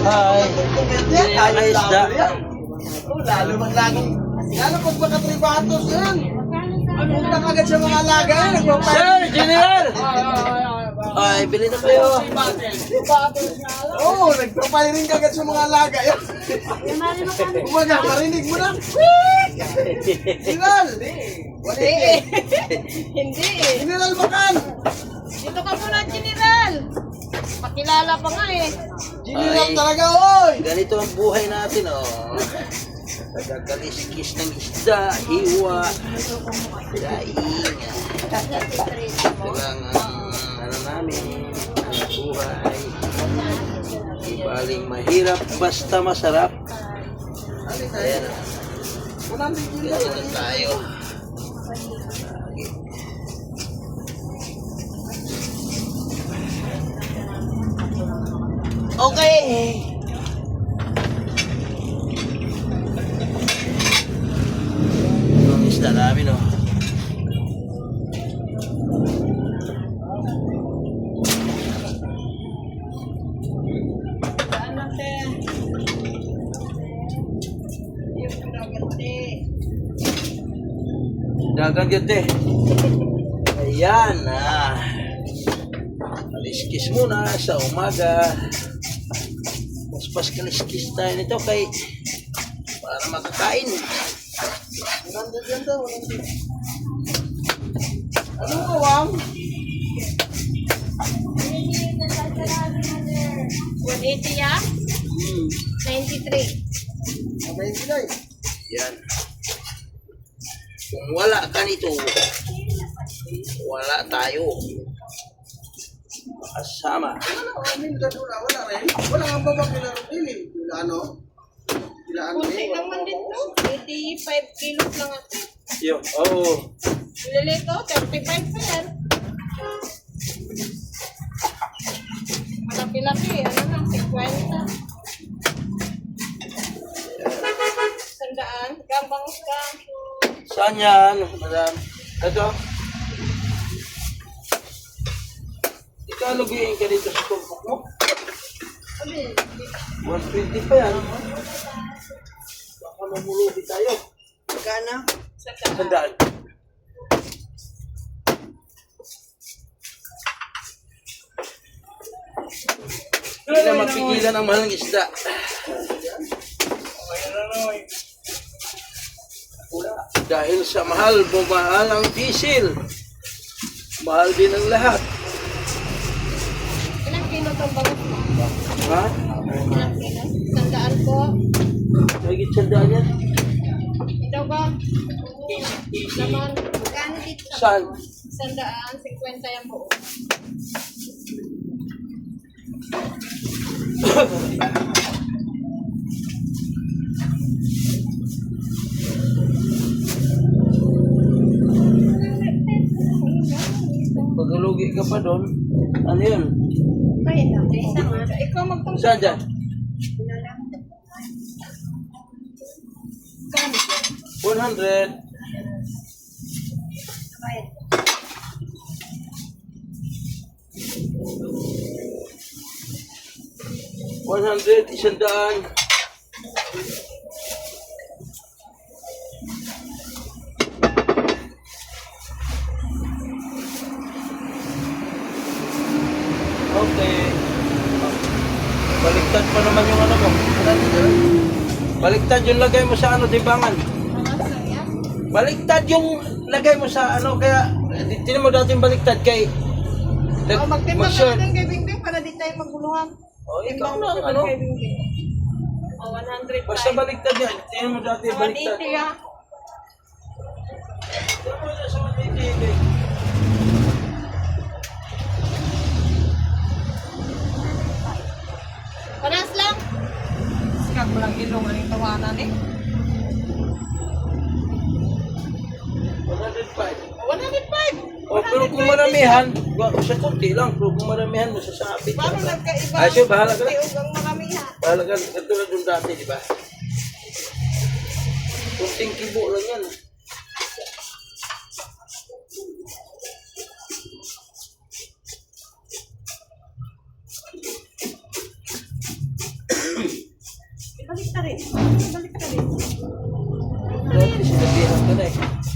Hi. Yan, isda. Lalo man laging, lalo pag makatribatos yan. Punta agad sa mga alaga yan. Sir, General! Ay, bili na kayo. Oo, nagpapiring ka agad sa mga alaga yan. Umaga, marinig mo na. General! Hindi. General Bakan! Dito ka muna, General. Pakilala pa nga eh. General Ay. talaga, oy! Ganito ang buhay natin, oh. Nagkakaliskis ng isda, hiwa, daing. Ito lang ang ano namin, ang buhay. Di baling mahirap, basta masarap. Ayan, ganyan lang tayo. Okay. Ang isda namin, oh. Saan natin? Dagat yun, te. Ayan, kaliskis muna sa umaga. Pas kaliskis tayo nito kay para makakain. Ganda. Ano ko, Wam? 180 ya? 93. Abay, sila eh. Yan. Kung wala ka nito, wala tayo. Kasama. Wala rin. Wala nga ba ba pinarutinin? Ano? Ano Kunti naman din to. 85 kilos lang ito. Yo, oh. Lilito, 35 pa yan. Malaki-laki. Ano na, 50. Sandaan. Gambang ka. Saan yan, madam? Ito. Ikaw lugiin ka dito sa tumpok mo. 120 pa yan. Baka mamulubi tayo. Magkana? Sandaan. Hindi na magpigilan ang mahal ng isda. Dahil sa mahal, bumahal ang diesel. Mahal din ang lahat. Ilang kilo itong bangus mo? Ha? Ilang kilo? Sandaan ko. Lagi sandaan yan. Ito ba? Naman. Magkano dito? Saan? Sandaan, 50 yung buo. Pagkalugi ka pa doon, ano yun? Bayad na. Isa nga. Ikaw magtungkol. Saan dyan? Kano? 100. Bayad. Isandaan. Okay. Baliktad pa naman yung ano mo. Baliktad yung lagay mo sa ano, timbangan. Mga saya. Baliktad yung lagay mo sa ano, kaya tinan mo dating baliktad kay O, magtimbang mag-short. natin kay Bingbing para di tayo maguluhan. Oh, ikaw Timbang na, natin ano? kay Bingbing. O, 105. Basta baliktad yan. Tinan mo dati baliktad. 180 ah. Tinan mo sa 180. Panas lang. Sikag mo lang ilong ang tawanan eh. 105. 105. Oh, pero kung maramihan, sa konti lang, pero kung maramihan mo sasabit. Paano nagkaiba? Ay, siya, bahala ka na. Tiog ang maramihan. Bahala ka, katulad yung dati, di ba? Kunting kibo lang yan. Dati sinabihan ka na eh.